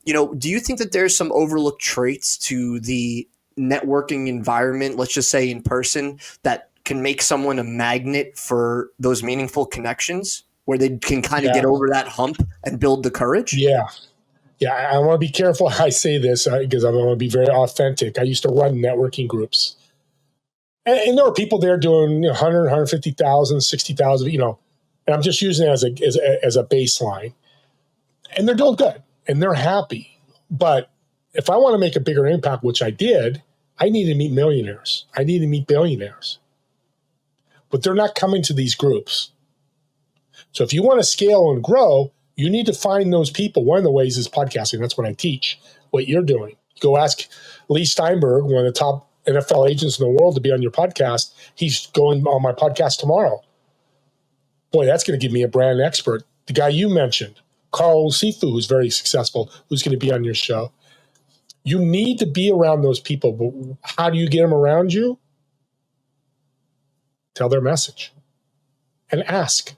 do you think that there's some overlooked traits to the networking environment, let's just say in person, that can make someone a magnet for those meaningful connections, where they can kind of get over that hump and build the courage? Yeah. Yeah, I want to be careful how I say this because I want to be very authentic. I used to run networking groups. And there were people there doing 100, 150,000, 60,000, and I'm just using it as a baseline. And they're doing good and they're happy. But if I want to make a bigger impact, which I did, I need to meet millionaires. I need to meet billionaires. But they're not coming to these groups. So if you want to scale and grow, you need to find those people. One of the ways is podcasting. That's what I teach, what you're doing. Go ask Lee Steinberg, one of the top NFL agents in the world, to be on your podcast. He's going on my podcast tomorrow. Boy, that's going to give me a brand expert. The guy you mentioned, Carl Sifu, who's very successful, who's going to be on your show. You need to be around those people. But how do you get them around you? Tell their message and ask.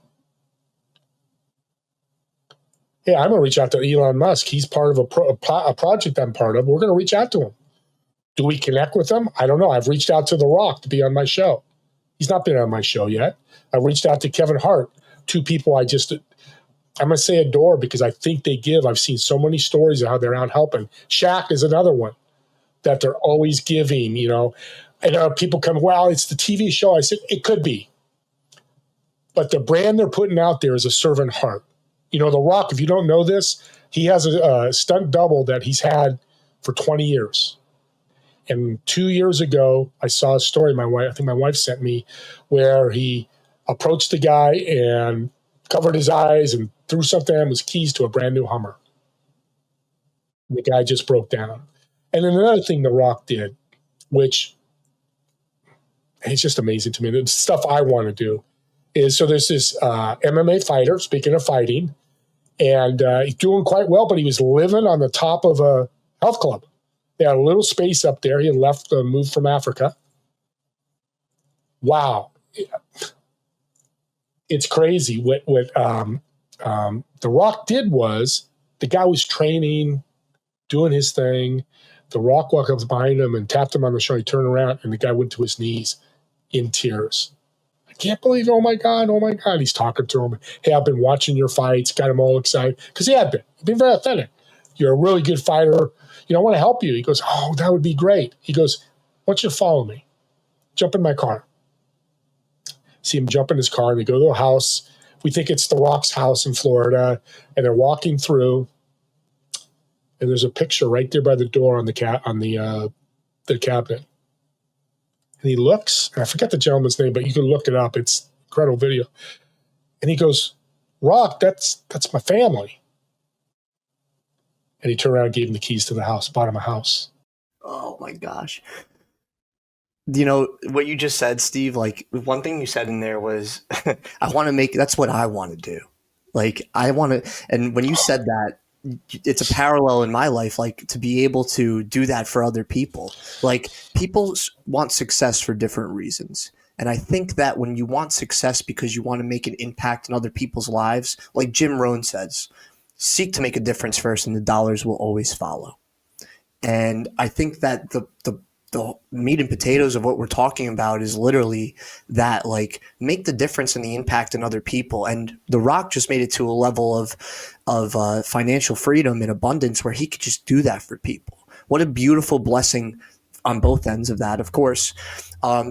Hey, I'm going to reach out to Elon Musk. He's part of a project I'm part of. We're going to reach out to him. Do we connect with him? I don't know. I've reached out to The Rock to be on my show. He's not been on my show yet. I've reached out to Kevin Hart, two people I'm going to say adore because I think they give. I've seen so many stories of how they're out helping. Shaq is another one that they're always giving, And people come, well, it's the TV show. I said, it could be. But the brand they're putting out there is a servant heart. The Rock, if you don't know this, he has a stunt double that he's had for 20 years. And 2 years ago, I saw a story I think my wife sent me, where he approached the guy and covered his eyes and threw something at him, was keys to a brand new Hummer. And the guy just broke down. And then another thing The Rock did, which it's just amazing to me, the stuff I want to do, is so there's this MMA fighter, speaking of fighting, and he's doing quite well, but he was living on the top of a health club. They had a little space up there. He had left, moved from Africa. Wow. It's crazy. What The Rock did was, the guy was training, doing his thing. The Rock walked up behind him and tapped him on the shoulder. He turned around, and the guy went to his knees in tears. I can't believe it. Oh, my God. He's talking to him. Hey, I've been watching your fights. Got him all excited. Because he had been. He'd been very authentic. You're a really good fighter. I want to help you. He goes, oh, that would be great. He goes, I want you to follow me. jump in my car. See him jump in his car. They go to a house. We think it's The Rock's house in Florida. And they're walking through. And there's a picture right there by the door on the cabinet. And he looks, and I forget the gentleman's name, but you can look it up. It's an incredible video. And he goes, Rock, that's my family. And he turned around and gave him the keys to the house, bought him a house. Oh my gosh. You know, what you just said, Steve, like one thing you said in there was, that's what I want to do. Like I want to, and when you said that, it's a parallel in my life, like to be able to do that for other people. Like people want success for different reasons. And I think that when you want success because you want to make an impact in other people's lives, like Jim Rohn says, seek to make a difference first and the dollars will always follow. And I think that the meat and potatoes of what we're talking about is literally that, like, make the difference and the impact in other people. And The Rock just made it to a level of financial freedom and abundance where he could just do that for people. What a beautiful blessing on both ends of that, of course.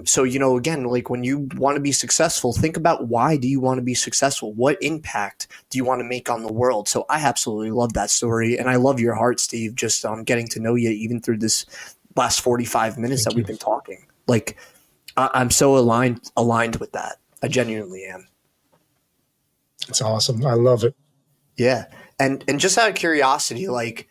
So, you know, again, like when you want to be successful, think about why do you want to be successful? What impact do you want to make on the world? So I absolutely love that story. And I love your heart, Steve, just getting to know you even through this last 45 minutes that we've been talking. Like I'm so aligned with that. I genuinely am. It's awesome. I love it. Yeah. And just out of curiosity, like,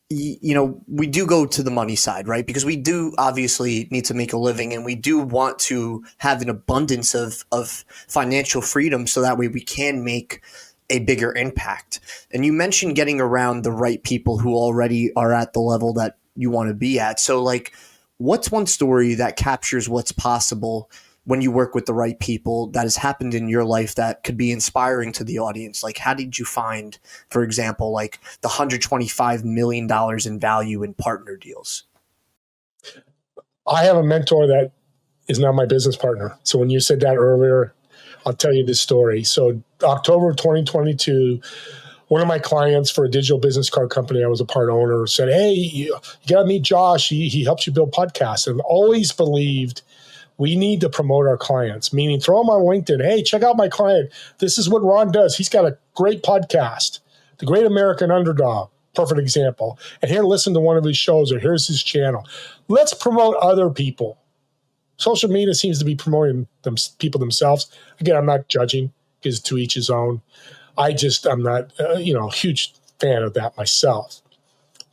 you know, we do go to the money side, right? Because we do obviously need to make a living and we do want to have an abundance of financial freedom so that way we can make a bigger impact. And you mentioned getting around the right people who already are at the level that you want to be at. So like, what's one story that captures what's possible when you work with the right people that has happened in your life that could be inspiring to the audience? Like, how did you find, for example, like the $125 million in value in partner deals? I have a mentor that is now my business partner. So when you said that earlier, I'll tell you this story. So October 2022, one of my clients for a digital business card company I was a part owner said, hey, you got to meet Josh. He helps you build podcasts. And I've always believed we need to promote our clients, meaning throw them on LinkedIn. Hey, check out my client. This is what Ron does. He's got a great podcast, the Great American Underdog, perfect example. And here, listen to one of his shows, or here's his channel. Let's promote other people. Social media seems to be promoting people themselves. Again, I'm not judging, because to each his own. I'm not, a huge fan of that myself.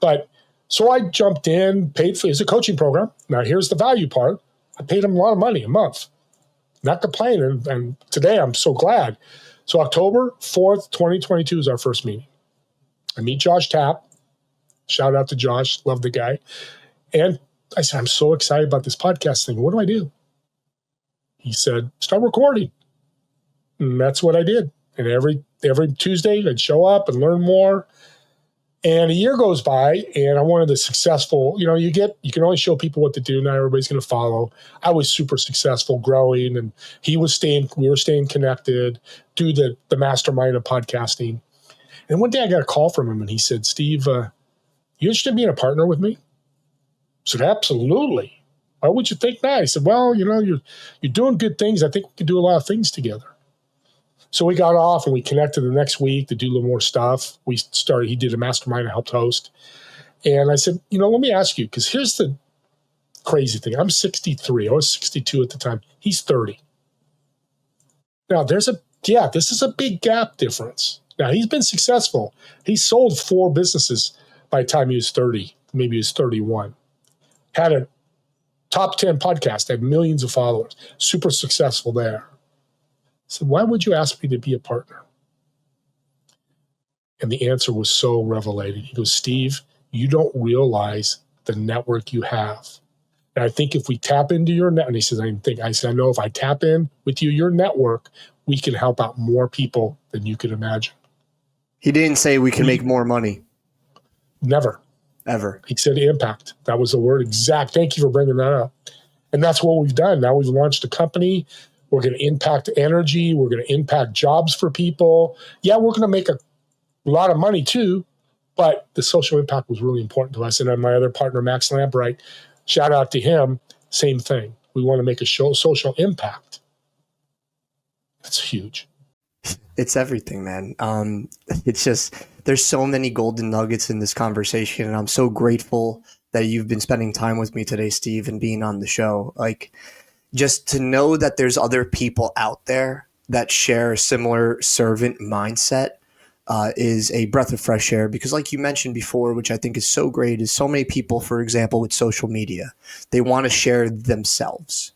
But so I jumped in, paid for, it's a coaching program. Now here's the value part. I paid him a lot of money a month. Not complaining. And today I'm so glad. So October 4th, 2022 is our first meeting. I meet Josh Tapp. Shout out to Josh. Love the guy. And I said, I'm so excited about this podcast thing. What do I do? He said, start recording. And that's what I did. And every Tuesday I'd show up and learn more. And a year goes by, and I'm one of the successful, you can only show people what to do. Not everybody's going to follow. I was super successful growing, and we were staying connected, do the mastermind of podcasting. And one day I got a call from him, and he said, Steve, you interested in being a partner with me? I said, absolutely. Why would you think that? He said, well, you're doing good things. I think we can do a lot of things together. So we got off and we connected the next week to do a little more stuff. He did a mastermind I helped host. And I said, let me ask you, because here's the crazy thing. I'm 63. I was 62 at the time. He's 30. Now this is a big gap difference. Now he's been successful. He sold 4 businesses by the time he was 30. Maybe he was 31. Had a top 10 podcast, had millions of followers, super successful there. So why would you ask me to be a partner? And the answer was so revelating. He goes, Steve, you don't realize the network you have. And I think if we tap into your network, and he says, I know if I tap in with you, your network, we can help out more people than you could imagine. He didn't say we can make more money. Never. Ever. He said impact. That was the word exact. Thank you for bringing that up. And that's what we've done. Now we've launched a company. We're going to impact energy. We're going to impact jobs for people. Yeah, we're going to make a lot of money too, but the social impact was really important to us. And then my other partner, Max Lambright, shout out to him, same thing. We want to make a social impact. That's huge. It's everything, man. It's just, there's so many golden nuggets in this conversation, and I'm so grateful that you've been spending time with me today, Steve, and being on the show. Like, just to know that there's other people out there that share a similar servant mindset is a breath of fresh air, because like you mentioned before, which I think is so great, is so many people, for example, with social media, they want to share themselves.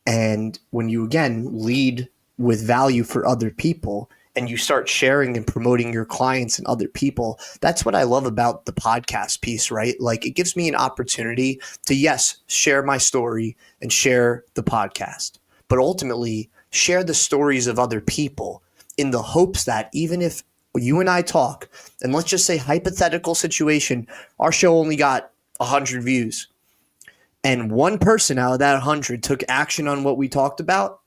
And when you, again, lead with value for other people and you start sharing and promoting your clients and other people, that's what I love about the podcast piece, right? Like, it gives me an opportunity to, yes, share my story and share the podcast, but ultimately share the stories of other people in the hopes that even if you and I talk, and let's just say hypothetical situation, our show only got 100 views, and one person out of that 100 took action on what we talked about,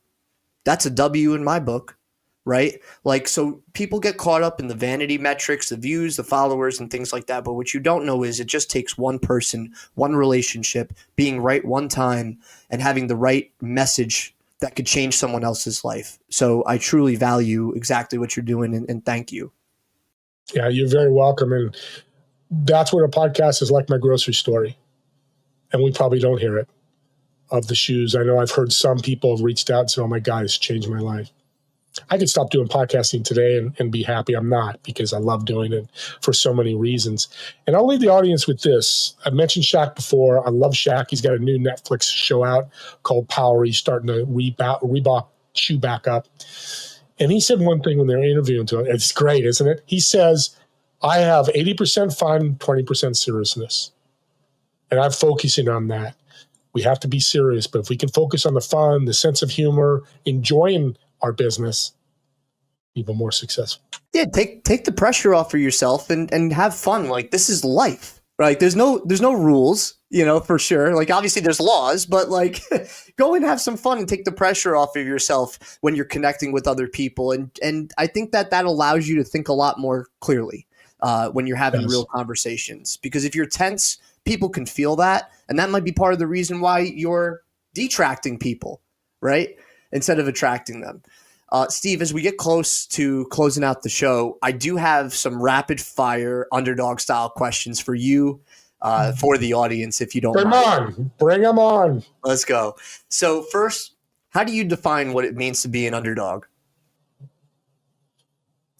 that's a W in my book, right? Like, so people get caught up in the vanity metrics, the views, the followers, and things like that. But what you don't know is it just takes one person, one relationship, being right one time, and having the right message that could change someone else's life. So I truly value exactly what you're doing, and thank you. Yeah, you're very welcome. And that's what a podcast is, like my grocery story. And we probably don't hear it, of the shoes. I know I've heard some people have reached out and said, oh my God, it's changed my life. I could stop doing podcasting today and be happy. I'm not, because I love doing it for so many reasons. And I'll leave the audience with this. I mentioned Shaq before. I love Shaq. He's got a new Netflix show out called Power. He's starting to Reebok shoe back up. And he said one thing when they were interviewing him. It's great, isn't it? He says, I have 80% fun, 20% seriousness. And I'm focusing on that. We have to be serious, but if we can focus on the fun, the sense of humor, enjoying our business, even more successful. Yeah, take the pressure off of yourself and have fun. Like, this is life, right? There's no rules, for sure. Like, obviously there's laws, but like go and have some fun and take the pressure off of yourself when you're connecting with other people. And I think that allows you to think a lot more clearly when you're having real conversations, because if you're tense, people can feel that. And that might be part of the reason why you're detracting people, right? Instead of attracting them. Steve, as we get close to closing out the show, I do have some rapid fire underdog style questions for you, for the audience, if you don't mind. Bring them on. Let's go. So first, how do you define what it means to be an underdog?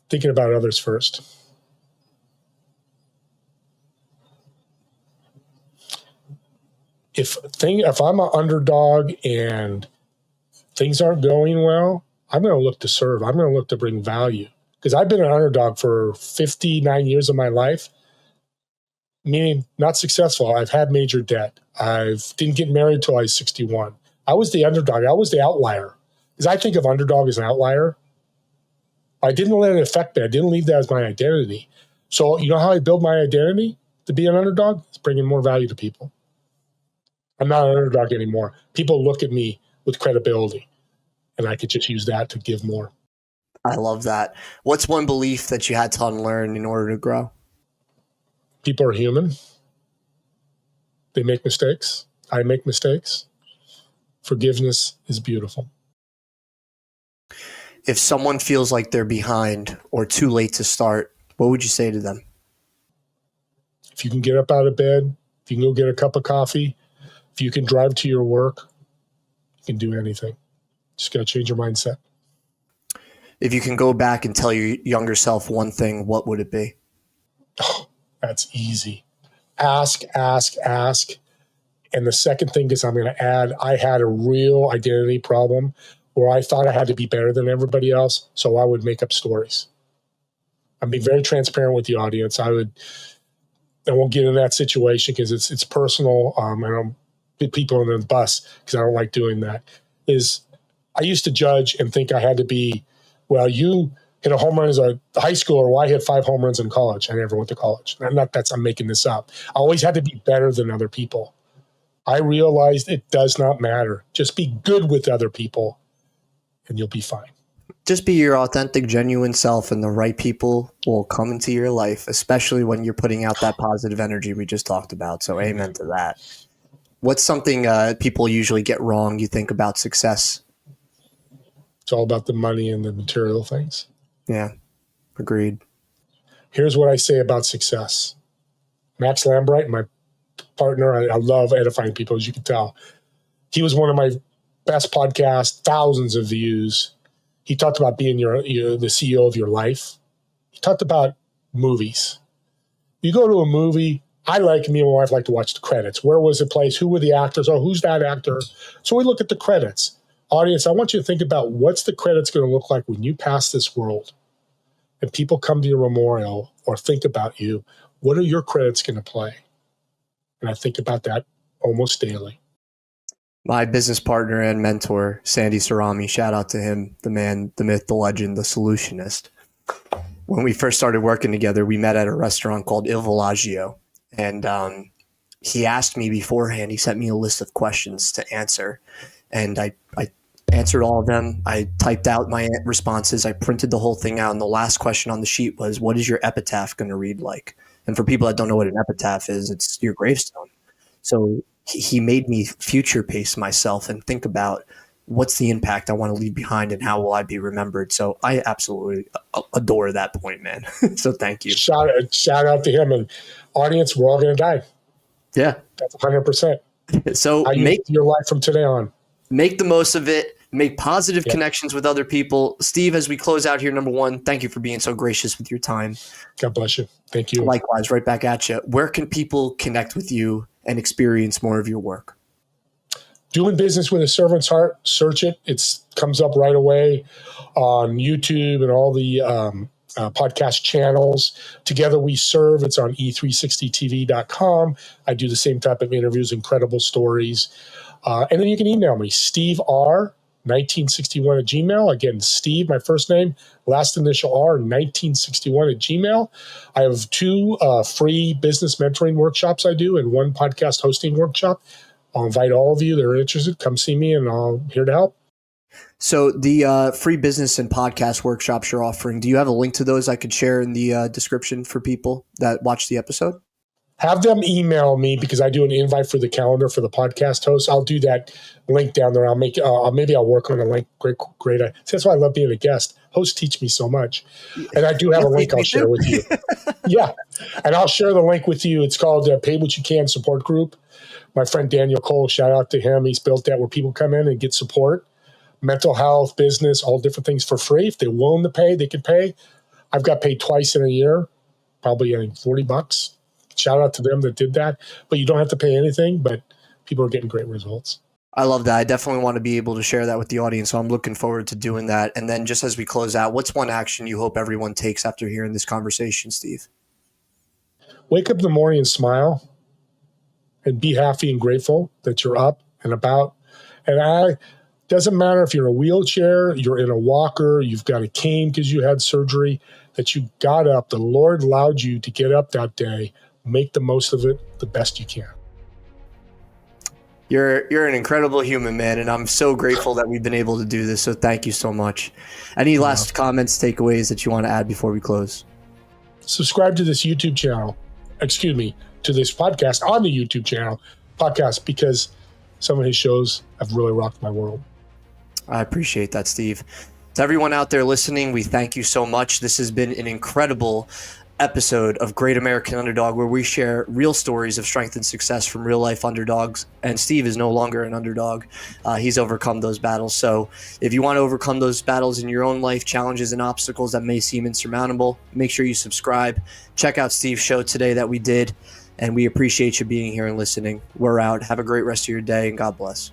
Thinking about others first. If I'm an underdog and things aren't going well, I'm going to look to serve. I'm going to look to bring value, because I've been an underdog for 59 years of my life, meaning not successful. I've had major debt. I didn't get married till I was 61. I was the underdog. I was the outlier, because I think of underdog as an outlier. I didn't let it affect me. I didn't leave that as my identity. So you know how I build my identity to be an underdog? It's bringing more value to people. I'm not an underdog anymore. People look at me with credibility, and I could just use that to give more. I love that. What's one belief that you had to unlearn in order to grow? People are human. They make mistakes. I make mistakes. Forgiveness is beautiful. If someone feels like they're behind or too late to start, what would you say to them? If you can get up out of bed, if you can go get a cup of coffee, if you can drive to your work, you can do anything. Just got to change your mindset. If you can go back and tell your younger self one thing, what would it be? Oh, that's easy. Ask. And the second thing is, I'm going to add, I had a real identity problem where I thought I had to be better than everybody else, so I would make up stories. I'm being very transparent with the audience. I won't get in that situation because it's personal. I don't put people on the bus because I don't like doing that. I used to judge and think I had to be, well, you hit a home run as a high schooler, well, I hit 5 home runs in college. I never went to college. I'm making this up. I always had to be better than other people. I realized it does not matter. Just be good with other people and you'll be fine. Just be your authentic, genuine self, and the right people will come into your life, especially when you're putting out that positive energy we just talked about. So amen to that. What's something people usually get wrong, you think, about success? It's all about the money and the material things. Yeah, agreed. Here's what I say about success. Max Lambright, my partner, I love edifying people, as you can tell. He was one of my best podcasts, thousands of views. He talked about being the CEO of your life. He talked about movies. You go to a movie, me and my wife like to watch the credits. Where was it placed? Who were the actors? Oh, who's that actor? So we look at the credits. Audience, I want you to think about what's the credits going to look like when you pass this world and people come to your memorial or think about you. What are your credits going to play? And I think about that almost daily. My business partner and mentor, Sandy Sarami, shout out to him, the man, the myth, the legend, the solutionist. When we first started working together, we met at a restaurant called Il Villaggio. And he asked me beforehand, he sent me a list of questions to answer. And I answered all of them. I typed out my responses. I printed the whole thing out. And the last question on the sheet was, what is your epitaph going to read like? And for people that don't know what an epitaph is, it's your gravestone. So he made me future pace myself and think about what's the impact I want to leave behind and how will I be remembered. So I absolutely adore that point, man. So thank you. Shout out to him. And audience, we're all going to die. Yeah. That's 100%. So make your life from today on. Make the most of it. Make positive connections with other people. Steve, as we close out here, number one, thank you for being so gracious with your time. God bless you. Thank you. Likewise, right back at you. Where can people connect with you and experience more of your work? Doing Business with a Servant's Heart. Search it. It comes up right away on YouTube and all the podcast channels. Together We Serve. It's on e360tv.com. I do the same type of interviews, incredible stories. And then you can email me, Steve R. 1961 at Gmail. Again, Steve, my first name, last initial R, 1961 at Gmail. I have 2 free business mentoring workshops I do and 1 podcast hosting workshop. I'll invite all of you that are interested. Come see me and I'm here to help. So the free business and podcast workshops you're offering, do you have a link to those I could share in the description for people that watch the episode? Have them email me because I do an invite for the calendar for the podcast host. I'll do that link down there. I'll make maybe I'll work on a link. Great. That's why I love being a guest. Hosts teach me so much. And I do have a link I'll share with you. Yeah. And I'll share the link with you. It's called Pay What You Can Support Group. My friend Daniel Cole, shout out to him. He's built that where people come in and get support, mental health, business, all different things for free. If they're willing to pay, they can pay. I've got paid twice in a year, probably I think $40. Shout out to them that did that. But you don't have to pay anything, but people are getting great results. I love that. I definitely want to be able to share that with the audience. So I'm looking forward to doing that. And then just as we close out, what's one action you hope everyone takes after hearing this conversation, Steve? Wake up in the morning and smile and be happy and grateful that you're up and about. And doesn't matter if you're in a wheelchair, you're in a walker, you've got a cane because you had surgery, that you got up. The Lord allowed you to get up that day. Make the most of it the best you can. You're an incredible human, man, and I'm so grateful that we've been able to do this. So thank you so much. Any last comments, takeaways that you want to add before we close? Subscribe to this YouTube channel. To this podcast on the YouTube channel podcast because some of his shows have really rocked my world. I appreciate that, Steve. To everyone out there listening, we thank you so much. This has been an incredible episode of Great American Underdog, where we share real stories of strength and success from real life underdogs. And Steve is no longer an underdog. He's overcome those battles. So if you want to overcome those battles in your own life, challenges and obstacles that may seem insurmountable, make sure you subscribe. Check out Steve's show today that we did. And we appreciate you being here and listening. We're out. Have a great rest of your day and God bless.